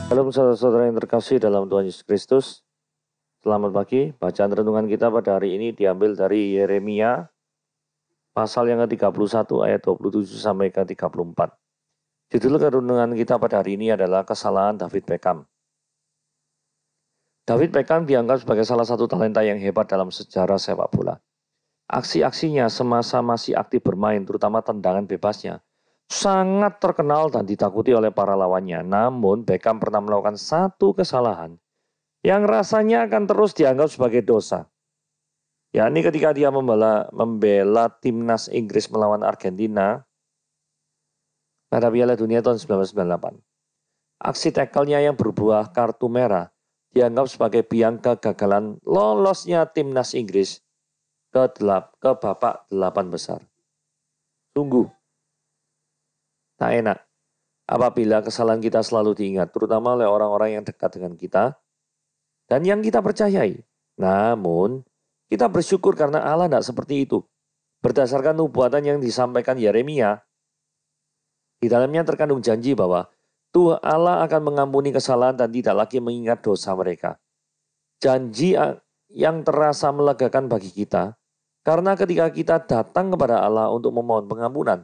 Halo saudara-saudara yang terkasih dalam Tuhan Yesus Kristus. Selamat pagi. Bacaan renungan kita pada hari ini diambil dari Yeremia pasal yang ke-31 ayat 27 sampai ke-34. Judul renungan kita pada hari ini adalah Kesalahan David Beckham. David Beckham dianggap sebagai salah satu talenta yang hebat dalam sejarah sepak bola. Aksi-aksinya semasa masih aktif bermain, terutama tendangan bebasnya, sangat terkenal dan ditakuti oleh para lawannya. Namun Beckham pernah melakukan satu kesalahan yang rasanya akan terus dianggap sebagai dosa. Yakni ketika dia membela timnas Inggris melawan Argentina pada Piala Dunia tahun 1998. Aksi tackle-nya yang berbuah kartu merah dianggap sebagai biang kegagalan lolosnya timnas Inggris ke babak 8 besar. Sungguh tak enak apabila kesalahan kita selalu diingat, terutama oleh orang-orang yang dekat dengan kita dan yang kita percayai. Namun, kita bersyukur karena Allah tidak seperti itu. Berdasarkan nubuatan yang disampaikan Yeremia, di dalamnya terkandung janji bahwa Tuhan Allah akan mengampuni kesalahan dan tidak lagi mengingat dosa mereka. Janji yang terasa melegakan bagi kita, karena ketika kita datang kepada Allah untuk memohon pengampunan,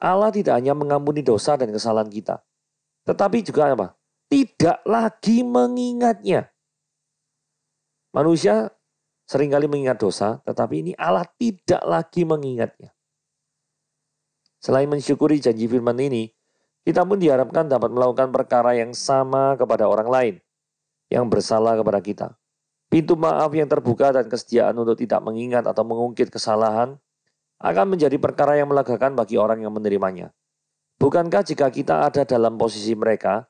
Allah tidak hanya mengampuni dosa dan kesalahan kita, tetapi juga apa? Tidak lagi mengingatnya. Manusia seringkali mengingat dosa, tetapi ini Allah tidak lagi mengingatnya. Selain mensyukuri janji firman ini, kita pun diharapkan dapat melakukan perkara yang sama kepada orang lain yang bersalah kepada kita. Pintu maaf yang terbuka dan kesediaan untuk tidak mengingat atau mengungkit kesalahan akan menjadi perkara yang melegakan bagi orang yang menerimanya. Bukankah jika kita ada dalam posisi mereka,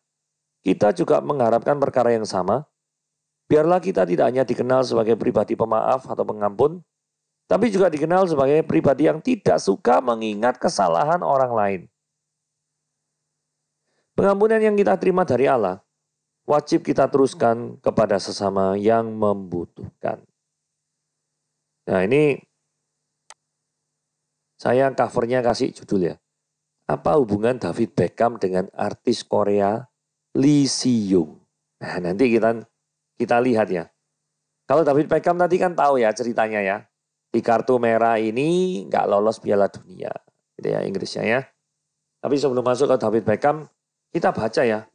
kita juga mengharapkan perkara yang sama? Biarlah kita tidak hanya dikenal sebagai pribadi pemaaf atau pengampun, tapi juga dikenal sebagai pribadi yang tidak suka mengingat kesalahan orang lain. Pengampunan yang kita terima dari Allah, wajib kita teruskan kepada sesama yang membutuhkan. Nah ini, saya covernya kasih judul ya. Apa hubungan David Beckham dengan artis Korea Lee Si-young? Nah nanti kita lihat ya. Kalau David Beckham tadi kan tahu ya ceritanya ya. Di kartu merah ini nggak lolos Piala Dunia. Gitu ya Inggrisnya ya. Tapi sebelum masuk ke David Beckham, kita baca ya.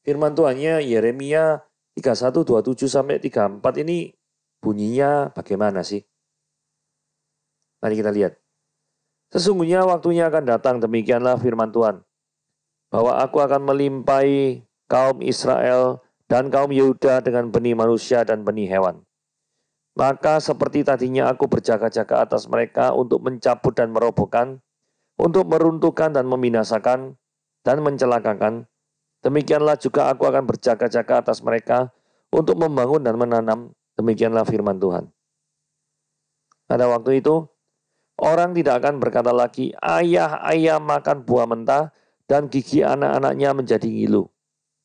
Firman Tuhannya Yeremia 31, 27 sampai 34 ini bunyinya bagaimana sih? Mari kita lihat. Sesungguhnya waktunya akan datang, demikianlah firman Tuhan, bahwa aku akan melimpahi kaum Israel dan kaum Yehuda dengan benih manusia dan benih hewan. Maka seperti tadinya aku berjaga-jaga atas mereka untuk mencabut dan merobohkan, untuk meruntuhkan dan membinasakan dan mencelakakan, demikianlah juga aku akan berjaga-jaga atas mereka untuk membangun dan menanam, demikianlah firman Tuhan. Pada waktu itu, orang tidak akan berkata lagi, ayah makan buah mentah dan gigi anak-anaknya menjadi ngilu.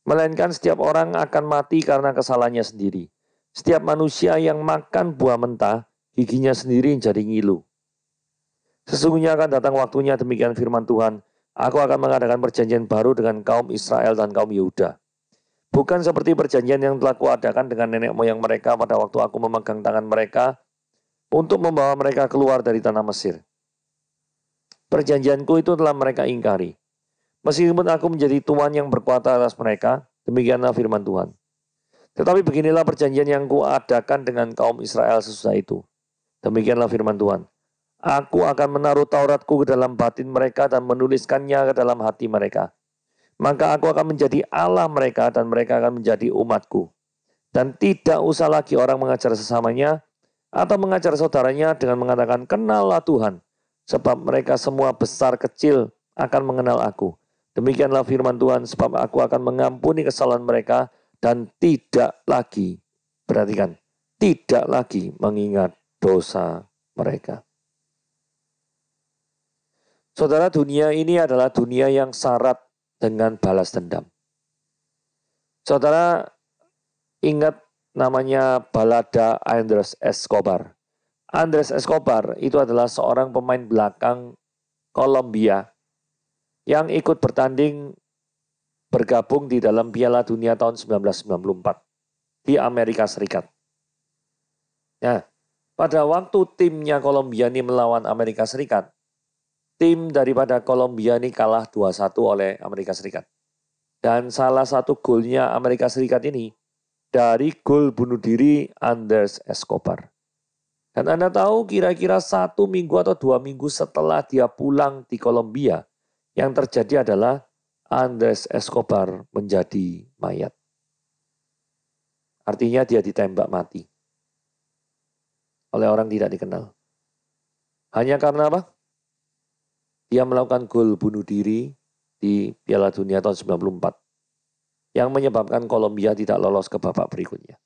Melainkan setiap orang akan mati karena kesalahannya sendiri. Setiap manusia yang makan buah mentah, giginya sendiri jadi ngilu. Sesungguhnya akan datang waktunya, demikian firman Tuhan, aku akan mengadakan perjanjian baru dengan kaum Israel dan kaum Yehuda. Bukan seperti perjanjian yang telah kuadakan dengan nenek moyang mereka pada waktu aku memegang tangan mereka untuk membawa mereka keluar dari tanah Mesir. Perjanjianku itu telah mereka ingkari. Meskipun aku menjadi tuan yang berkuasa atas mereka, demikianlah firman Tuhan. Tetapi beginilah perjanjian yang kuadakan dengan kaum Israel sesudah itu. Demikianlah firman Tuhan. Aku akan menaruh Tauratku ke dalam batin mereka dan menuliskannya ke dalam hati mereka. Maka aku akan menjadi Allah mereka dan mereka akan menjadi umatku. Dan tidak usah lagi orang mengajar sesamanya atau mengajar saudaranya dengan mengatakan, kenallah Tuhan. Sebab mereka semua besar kecil akan mengenal aku. Demikianlah firman Tuhan, sebab aku akan mengampuni kesalahan mereka dan tidak lagi, perhatikan, tidak lagi mengingat dosa mereka. Saudara, dunia ini adalah dunia yang syarat dengan balas dendam. Saudara ingat namanya balada Andres Escobar. Andres Escobar itu adalah seorang pemain belakang Kolombia yang ikut bertanding bergabung di dalam Piala Dunia tahun 1994 di Amerika Serikat. Nah, pada waktu timnya Kolombia ini melawan Amerika Serikat, tim daripada Kolombia ini kalah 2-1 oleh Amerika Serikat. Dan salah satu golnya Amerika Serikat ini dari gol bunuh diri Andres Escobar. Dan Anda tahu kira-kira 1 minggu atau 2 minggu setelah dia pulang di Kolombia, yang terjadi adalah Andres Escobar menjadi mayat. Artinya dia ditembak mati oleh orang tidak dikenal. Hanya karena apa? Dia melakukan gol bunuh diri di Piala Dunia tahun 94 yang menyebabkan Kolombia tidak lolos ke babak berikutnya.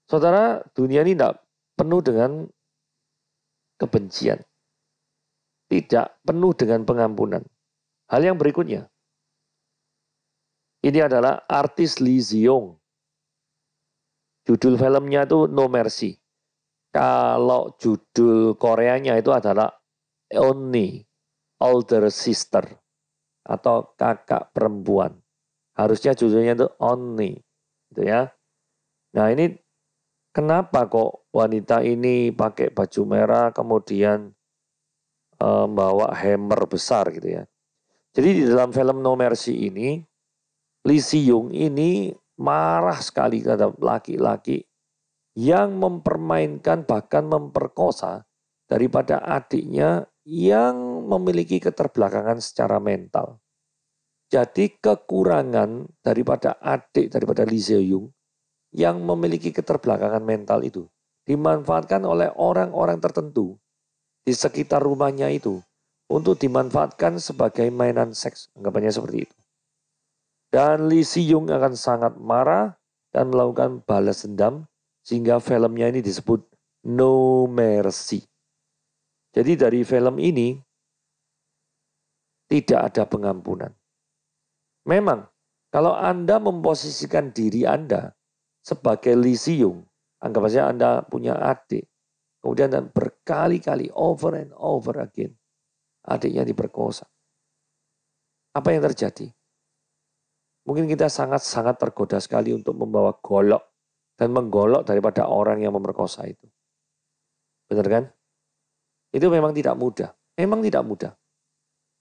Saudara, dunia ini tidak penuh dengan kebencian. Tidak penuh dengan pengampunan. Hal yang berikutnya. Ini adalah artis Lee Seung. Judul filmnya itu No Mercy. Kalau judul Koreanya itu adalah Only Older Sister atau kakak perempuan. Harusnya judulnya itu Only. Gitu ya. Nah ini kenapa kok wanita ini pakai baju merah kemudian bawa hammer besar gitu ya. Jadi di dalam film No Mercy ini Lee Seung ini marah sekali terhadap laki-laki yang mempermainkan bahkan memperkosa daripada adiknya yang memiliki keterbelakangan secara mental. Jadi kekurangan daripada adik daripada Lee Seung yang memiliki keterbelakangan mental itu dimanfaatkan oleh orang-orang tertentu di sekitar rumahnya itu untuk dimanfaatkan sebagai mainan seks. Anggapannya seperti itu. Dan Lee Seung akan sangat marah dan melakukan balas dendam sehingga filmnya ini disebut No Mercy. Jadi dari film ini tidak ada pengampunan. Memang kalau Anda memposisikan diri Anda sebagai Lee Seung, anggap saja Anda punya adik, kemudian berkali-kali over and over again adiknya diperkosa. Apa yang terjadi? Mungkin kita sangat-sangat tergoda sekali untuk membawa golok dan menggolok daripada orang yang memerkosa itu. Benar kan? Itu memang tidak mudah. Memang tidak mudah.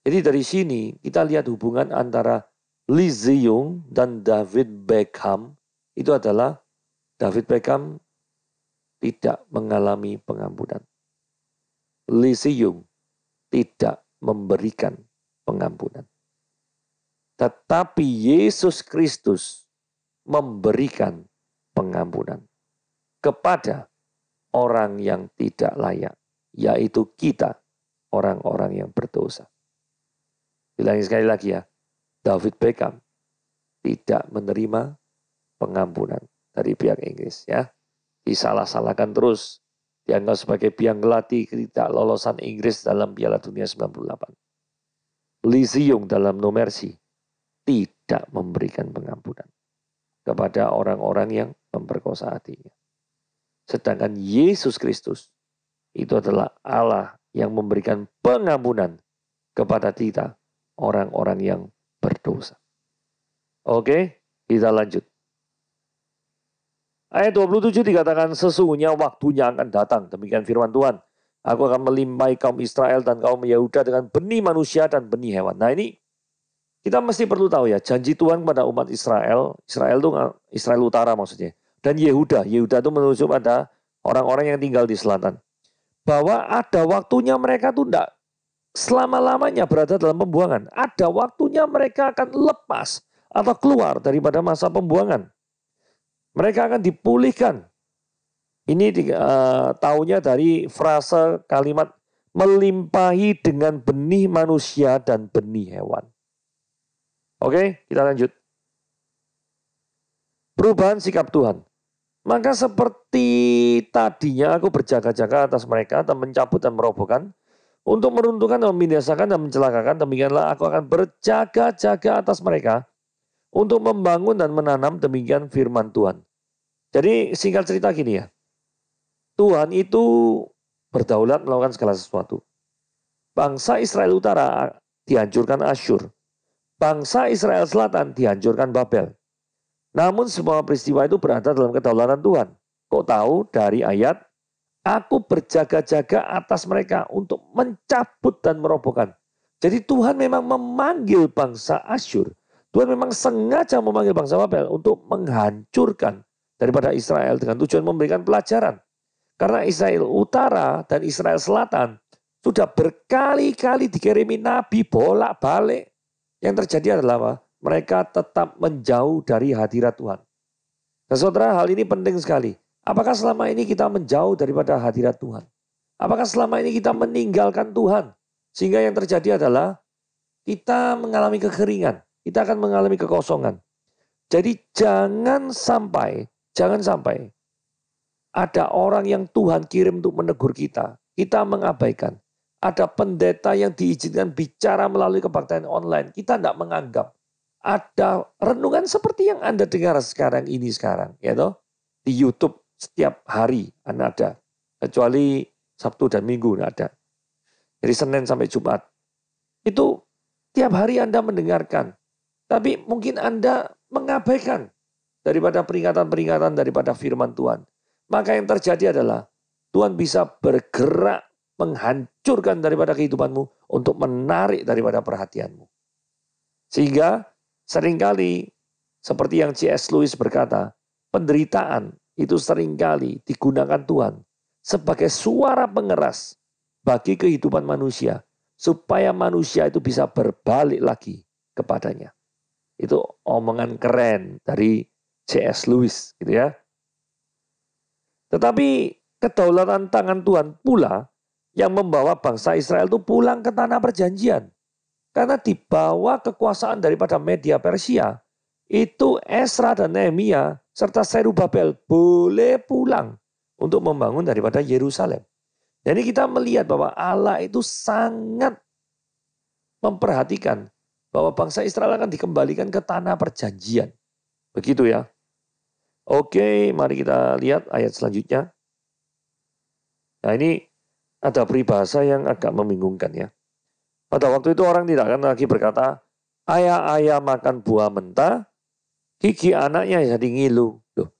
Jadi dari sini kita lihat hubungan antara Lee Seung dan David Beckham itu adalah David Beckham tidak mengalami pengampunan. Lee Seung tidak memberikan pengampunan. Tetapi Yesus Kristus memberikan pengampunan kepada orang yang tidak layak, yaitu kita, orang-orang yang berdosa. Bilangin sekali lagi ya, David Beckham tidak menerima pengampunan dari pihak Inggris ya. Disalah-salahkan terus, dianggap sebagai biang keladi tidak lolosan Inggris dalam Piala Dunia 98. Lee Seung dalam No Mercy tidak memberikan pengampunan kepada orang-orang yang memperkosa adiknya. Sedangkan Yesus Kristus itu adalah Allah yang memberikan pengampunan kepada kita, orang-orang yang berdosa. Oke, kita lanjut. Ayat 27 dikatakan sesungguhnya waktunya akan datang. Demikian firman Tuhan. Aku akan melimpahi kaum Israel dan kaum Yehuda dengan benih manusia dan benih hewan. Nah ini kita mesti perlu tahu ya. Janji Tuhan kepada umat Israel. Israel itu Israel Utara maksudnya. Dan Yehuda. Yehuda itu menunjuk pada orang-orang yang tinggal di selatan. Bahwa ada waktunya mereka tuh tidak selama-lamanya berada dalam pembuangan. Ada waktunya mereka akan lepas atau keluar daripada masa pembuangan. Mereka akan dipulihkan. Ini taunya dari frase kalimat melimpahi dengan benih manusia dan benih hewan. Oke, kita lanjut. Perubahan sikap Tuhan. Maka seperti tadinya aku berjaga-jaga atas mereka dan mencabut dan merobohkan. Untuk meruntuhkan dan membinasakan dan mencelakakan. Demikianlah aku akan berjaga-jaga atas mereka. Untuk membangun dan menanam, demikian firman Tuhan. Jadi singkat cerita gini ya. Tuhan itu berdaulat melakukan segala sesuatu. Bangsa Israel Utara dihancurkan Asyur. bangsa Israel Selatan dihancurkan Babel. Namun semua peristiwa itu berada dalam kedaulatan Tuhan. Kok tahu dari ayat, aku berjaga-jaga atas mereka untuk mencabut dan merobohkan. Jadi Tuhan memang memanggil bangsa Asyur. Tuhan memang sengaja memanggil bangsa Babel untuk menghancurkan daripada Israel dengan tujuan memberikan pelajaran. Karena Israel Utara dan Israel Selatan sudah berkali-kali dikirimi nabi bolak-balik. Yang terjadi adalah apa? Mereka tetap menjauh dari hadirat Tuhan. Nah saudara, hal ini penting sekali. Apakah selama ini kita menjauh daripada hadirat Tuhan? Apakah selama ini kita meninggalkan Tuhan? Sehingga yang terjadi adalah kita mengalami kekeringan. Kita akan mengalami kekosongan. Jadi jangan sampai ada orang yang Tuhan kirim untuk menegur kita. Kita mengabaikan. Ada pendeta yang diizinkan bicara melalui kebaktian online. Kita tidak menganggap. Ada renungan seperti yang Anda dengar sekarang ini ya toh? Di YouTube setiap hari ada. Kecuali Sabtu dan Minggu tidak ada. Dari Senin sampai Jumat. Itu tiap hari Anda mendengarkan. Tapi mungkin Anda mengabaikan daripada peringatan-peringatan daripada firman Tuhan. Maka yang terjadi adalah Tuhan bisa bergerak menghancurkan daripada kehidupanmu untuk menarik daripada perhatianmu. Sehingga seringkali seperti yang C.S. Lewis berkata, penderitaan itu seringkali digunakan Tuhan sebagai suara pengeras bagi kehidupan manusia supaya manusia itu bisa berbalik lagi kepadanya. Itu omongan keren dari C.S. Lewis gitu ya. Tetapi kedaulatan tangan Tuhan pula yang membawa bangsa Israel itu pulang ke tanah perjanjian. Karena di bawah kekuasaan daripada media Persia, itu Esra dan Nehemia serta Serubabel boleh pulang untuk membangun daripada Yerusalem. Jadi kita melihat bahwa Allah itu sangat memperhatikan bahwa bangsa Israel akan dikembalikan ke tanah perjanjian. Begitu ya. Oke, mari kita lihat ayat selanjutnya. Nah ini ada peribahasa yang agak membingungkan ya. Pada waktu itu orang tidak akan lagi berkata, ayah-ayah makan buah mentah, gigi anaknya jadi ngilu. Loh,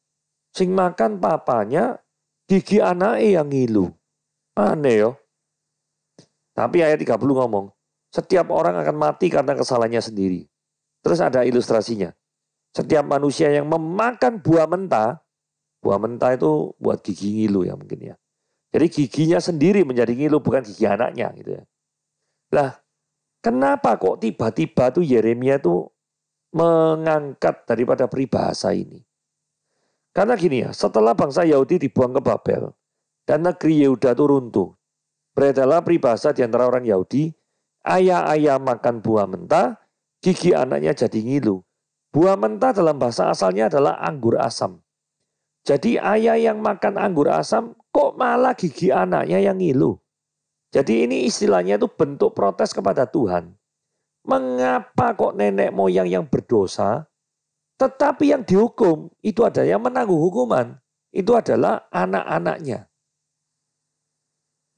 sing makan papanya, gigi anaknya yang ngilu. Aneh yo. Tapi ayat 30 ngomong, setiap orang akan mati karena kesalahannya sendiri. Terus ada ilustrasinya. Setiap manusia yang memakan buah mentah itu buat gigi ngilu ya mungkin ya. Jadi giginya sendiri menjadi ngilu, bukan gigi anaknya gitu ya. Lah, kenapa kok tiba-tiba tuh Yeremia tuh mengangkat daripada peribahasa ini? Karena gini ya, setelah bangsa Yahudi dibuang ke Babel dan negeri Yehuda itu runtuh, beredarlah peribahasa di antara orang Yahudi, ayah-ayah makan buah mentah, gigi anaknya jadi ngilu. Buah mentah dalam bahasa asalnya adalah anggur asam. Jadi ayah yang makan anggur asam, kok malah gigi anaknya yang ngilu. Jadi ini istilahnya itu bentuk protes kepada Tuhan. Mengapa kok nenek moyang yang berdosa, tetapi yang dihukum itu ada yang menanggung hukuman. Itu adalah anak-anaknya.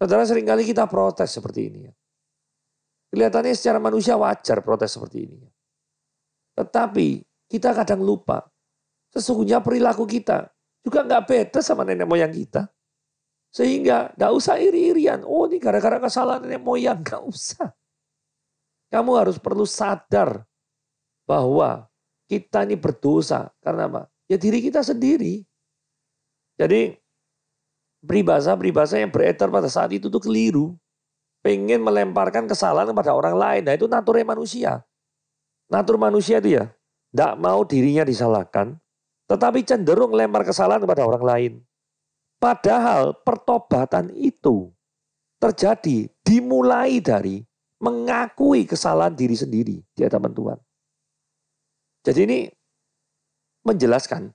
Saudara, seringkali kita protes seperti ini. Kelihatannya secara manusia wajar protes seperti ini. Tetapi kita kadang lupa. Sesungguhnya perilaku kita juga nggak beda sama nenek moyang kita. Sehingga nggak usah iri-irian. Oh ini gara-gara kesalahan nenek moyang. Nggak usah. Kamu harus perlu sadar bahwa kita ini berdosa. Karena apa? Ya diri kita sendiri. Jadi peribahasa-peribahasa yang beredar pada saat itu tuh keliru. Pengen melemparkan kesalahan kepada orang lain. Nah itu naturnya manusia. Natur manusia itu ya. Tidak mau dirinya disalahkan. Tetapi cenderung lempar kesalahan kepada orang lain. Padahal pertobatan itu terjadi dimulai dari mengakui kesalahan diri sendiri di hadapan Tuhan. Jadi ini menjelaskan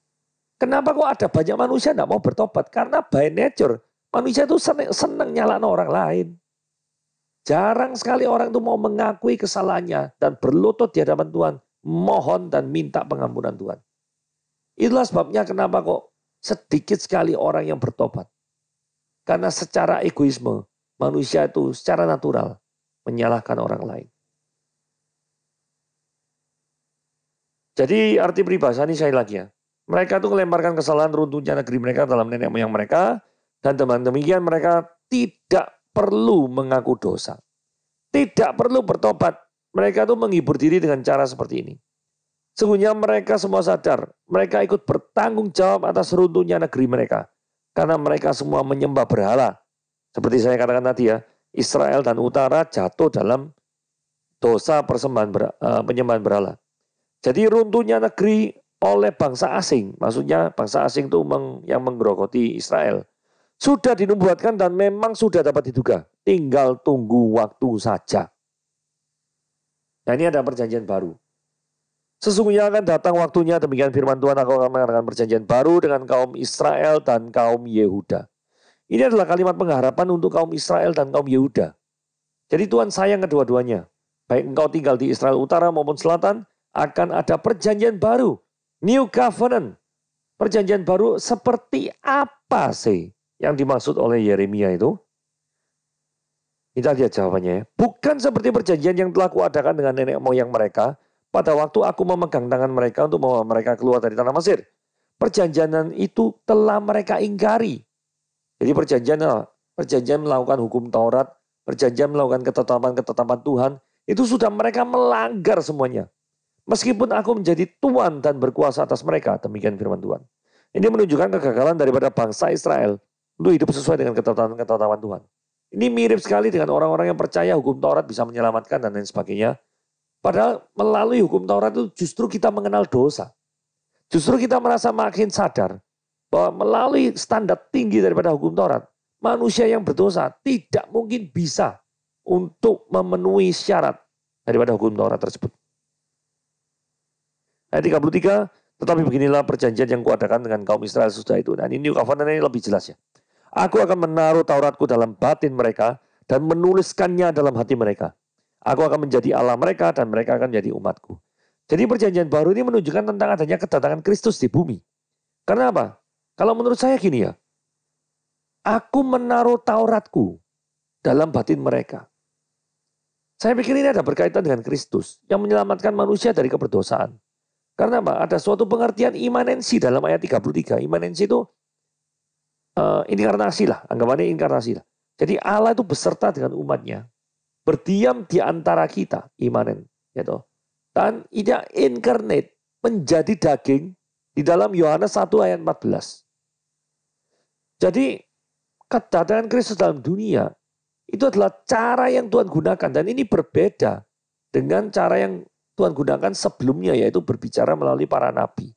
kenapa kok ada banyak manusia tidak mau bertobat. Karena by nature manusia itu senang nyalain orang lain. Jarang sekali orang itu mau mengakui kesalahannya dan berlutut di hadapan Tuhan. Mohon dan minta pengampunan Tuhan. Itulah sebabnya kenapa kok sedikit sekali orang yang bertobat. Karena secara egoisme manusia itu secara natural menyalahkan orang lain. Jadi arti peribahasa ini saya lagi ya. Mereka tuh melemparkan kesalahan runtuhnya negeri mereka dalam nenek moyang mereka. Dan dengan demikian mereka tidak perlu mengaku dosa. Tidak perlu bertobat. Mereka tuh menghibur diri dengan cara seperti ini. Sesungguhnya mereka semua sadar. Mereka ikut bertanggung jawab atas runtuhnya negeri mereka. Karena mereka semua menyembah berhala. Seperti saya katakan tadi ya. Israel dan utara jatuh dalam dosa penyembahan berhala. Jadi runtuhnya negeri oleh bangsa asing. Maksudnya bangsa asing itu yang menggerogoti Israel. Sudah dinubuatkan dan memang sudah dapat diduga. Tinggal tunggu waktu saja. Nah ini ada perjanjian baru. Sesungguhnya akan datang waktunya, demikian firman Tuhan, aku akan mengadakan perjanjian baru dengan kaum Israel dan kaum Yehuda. Ini adalah kalimat pengharapan untuk kaum Israel dan kaum Yehuda. Jadi Tuhan sayang kedua-duanya. Baik engkau tinggal di Israel utara maupun selatan, akan ada perjanjian baru. New covenant. Perjanjian baru seperti apa sih yang dimaksud oleh Yeremia itu? Kita lihat jawabannya ya. Bukan seperti perjanjian yang telah kuadakan dengan nenek moyang mereka pada waktu aku memegang tangan mereka untuk membawa mereka keluar dari tanah Mesir. Perjanjian itu telah mereka ingkari. Jadi perjanjian melakukan hukum Taurat, perjanjian melakukan ketetapan-ketetapan Tuhan, itu sudah mereka melanggar semuanya. Meskipun aku menjadi Tuhan dan berkuasa atas mereka, demikian firman Tuhan. Ini menunjukkan kegagalan daripada bangsa Israel untuk hidup sesuai dengan ketetapan Tuhan. Ini mirip sekali dengan orang-orang yang percaya hukum Taurat bisa menyelamatkan dan lain sebagainya. Padahal melalui hukum Taurat itu justru kita mengenal dosa. Justru kita merasa makin sadar bahwa melalui standar tinggi daripada hukum Taurat, manusia yang berdosa tidak mungkin bisa untuk memenuhi syarat daripada hukum Taurat tersebut. Ayat 33, tetapi beginilah perjanjian yang kuadakan dengan kaum Israel sesudah itu. Dan ini New Covenant ini lebih jelas ya. Aku akan menaruh Tauratku dalam batin mereka dan menuliskannya dalam hati mereka. Aku akan menjadi Allah mereka dan mereka akan menjadi umatku. Jadi perjanjian baru ini menunjukkan tentang adanya kedatangan Kristus di bumi. Karena apa? Kalau menurut saya gini ya. Aku menaruh Tauratku dalam batin mereka. Saya pikir ini ada berkaitan dengan Kristus yang menyelamatkan manusia dari keberdosaan. Karena apa? Ada suatu pengertian imanensi dalam ayat 33. Imanensi itu inkarnasi lah, anggapannya inkarnasi lah. Jadi Allah itu beserta dengan umatnya, berdiam di antara kita, imanen, gitu. Dan ia incarnate, menjadi daging di dalam Yohanes 1 ayat 14. Jadi kedatangan Kristus dalam dunia itu adalah cara yang Tuhan gunakan dan ini berbeda dengan cara yang Tuhan gunakan sebelumnya, yaitu berbicara melalui para nabi.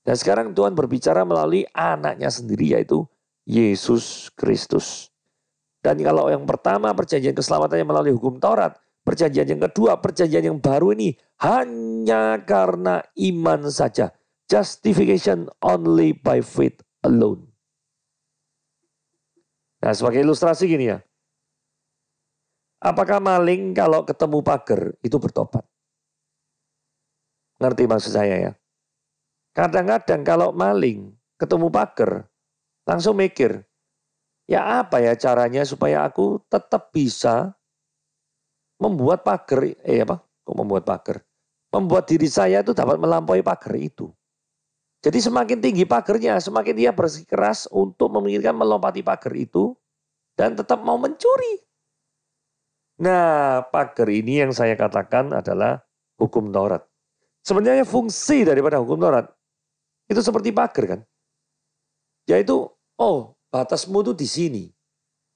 Dan sekarang Tuhan berbicara melalui anaknya sendiri, yaitu Yesus Kristus. Dan kalau yang pertama perjanjian keselamatannya melalui hukum Taurat, perjanjian yang kedua, perjanjian yang baru ini hanya karena iman saja. Justification only by faith alone. Nah sebagai ilustrasi gini ya. Apakah maling kalau ketemu pagar itu bertobat? Ngerti maksud saya ya? Kadang-kadang kalau maling ketemu pagar, langsung mikir, ya apa ya caranya supaya aku tetap bisa membuat pagar, membuat pagar? Membuat diri saya itu dapat melampaui pagar itu. Jadi semakin tinggi pagarnya, semakin dia bersikeras untuk memikirkan melompati pagar itu dan tetap mau mencuri. Nah, pagar ini yang saya katakan adalah hukum Taurat. Sebenarnya fungsi daripada hukum Taurat itu seperti pagar kan. Yaitu, batasmu itu di sini.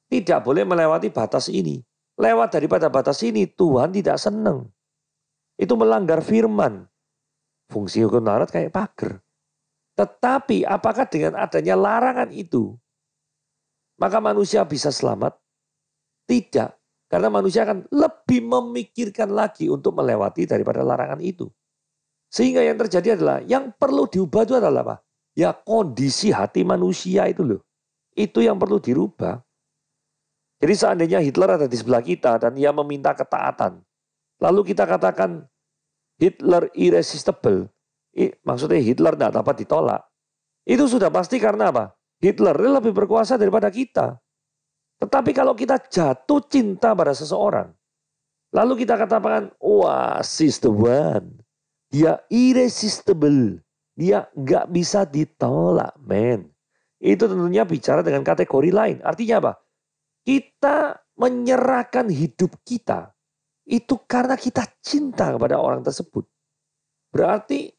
Tidak boleh melewati batas ini. Lewat daripada batas ini, Tuhan tidak senang. Itu melanggar firman. Fungsi hukum Taurat kayak pagar. Tetapi apakah dengan adanya larangan itu, maka manusia bisa selamat? Tidak. Karena manusia akan lebih memikirkan lagi untuk melewati daripada larangan itu. Sehingga yang terjadi adalah yang perlu diubah itu adalah apa? Ya kondisi hati manusia itu loh. Itu yang perlu dirubah. Jadi seandainya Hitler ada di sebelah kita dan dia meminta ketaatan. Lalu kita katakan Hitler irresistible. Maksudnya Hitler tidak dapat ditolak. Itu sudah pasti karena apa? Hitler lebih berkuasa daripada kita. Tetapi kalau kita jatuh cinta pada seseorang. Lalu kita katakan, wah she's the one. Dia irresistible. Dia nggak bisa ditolak, men. Itu tentunya bicara dengan kategori lain. Artinya apa? Kita menyerahkan hidup kita itu karena kita cinta kepada orang tersebut. Berarti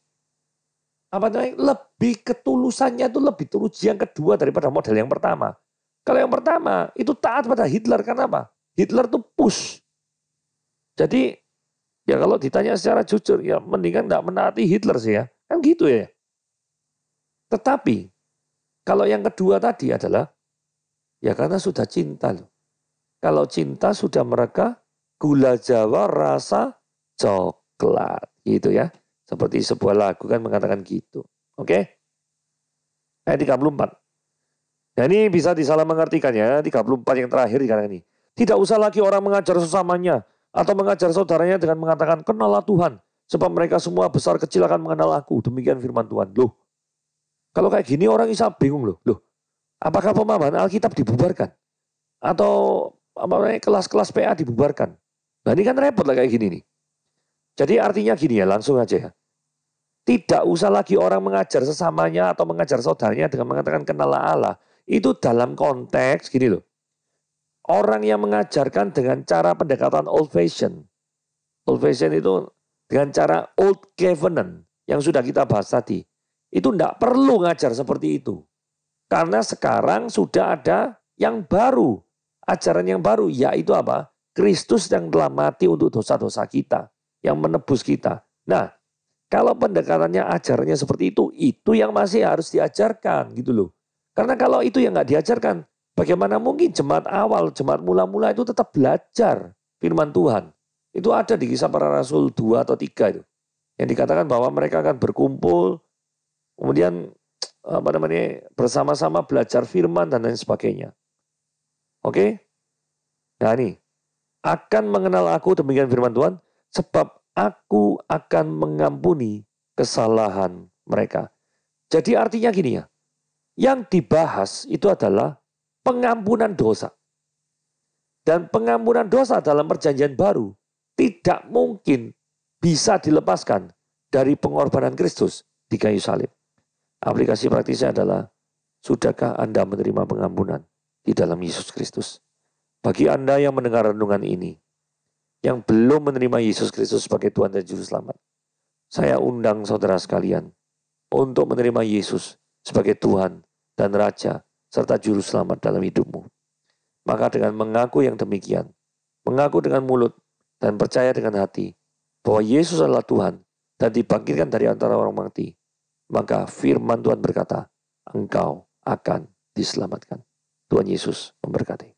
apa namanya? Lebih ketulusannya itu lebih tulus yang kedua daripada model yang pertama. Kalau yang pertama itu taat pada Hitler karena apa? Hitler tuh push. Jadi ya kalau ditanya secara jujur ya mendingan nggak menaati Hitler sih ya. Kan gitu ya. Tetapi kalau yang kedua tadi adalah ya karena sudah cinta loh. Kalau cinta sudah mereka gula Jawa rasa coklat gitu ya. Seperti sebuah lagu kan mengatakan gitu. Oke? Ayat 34. Nah ini bisa disalah mengartikan ya. 34 yang terakhir dikatakan ini. Tidak usah lagi orang mengajar sesamanya atau mengajar saudaranya dengan mengatakan kenallah Tuhan. Sebab mereka semua besar kecil akan mengenal aku. Demikian firman Tuhan. Loh, kalau kayak gini orang bisa bingung loh. Loh, apakah pemahaman Alkitab dibubarkan? Atau apa namanya kelas-kelas PA dibubarkan? Nah ini kan repot lah kayak gini nih. Jadi artinya gini ya, langsung aja ya. Tidak usah lagi orang mengajar sesamanya atau mengajar saudaranya dengan mengatakan kenallah Allah. Itu dalam konteks gini loh. Orang yang mengajarkan dengan cara pendekatan old fashion. Old fashion itu dengan cara old covenant yang sudah kita bahas tadi. Itu tidak perlu ngajar seperti itu. Karena sekarang sudah ada yang baru. Ajaran yang baru yaitu apa? Kristus yang telah mati untuk dosa-dosa kita. Yang menebus kita. Nah, kalau pendekatannya ajarannya seperti itu yang masih harus diajarkan gitu loh. Karena kalau itu yang nggak diajarkan, bagaimana mungkin jemaat awal, jemaat mula-mula itu tetap belajar firman Tuhan. Itu ada di Kisah Para Rasul 2 atau 3 itu. Yang dikatakan bahwa mereka akan berkumpul, kemudian apa namanya bersama-sama belajar firman dan lain sebagainya. Oke? Nah ini, akan mengenal aku demikian firman Tuhan, sebab aku akan mengampuni kesalahan mereka. Jadi artinya gini ya, yang dibahas itu adalah pengampunan dosa. Dan pengampunan dosa dalam perjanjian baru tidak mungkin bisa dilepaskan dari pengorbanan Kristus di kayu salib. Aplikasi praktisnya adalah, sudahkah Anda menerima pengampunan di dalam Yesus Kristus? Bagi Anda yang mendengar renungan ini, yang belum menerima Yesus Kristus sebagai Tuhan dan Juru Selamat, saya undang saudara sekalian untuk menerima Yesus sebagai Tuhan dan Raja serta Juru Selamat dalam hidupmu. Maka dengan mengaku yang demikian, mengaku dengan mulut dan percaya dengan hati bahwa Yesus adalah Tuhan dan dibangkitkan dari antara orang mati, maka firman Tuhan berkata, engkau akan diselamatkan. Tuhan Yesus memberkati.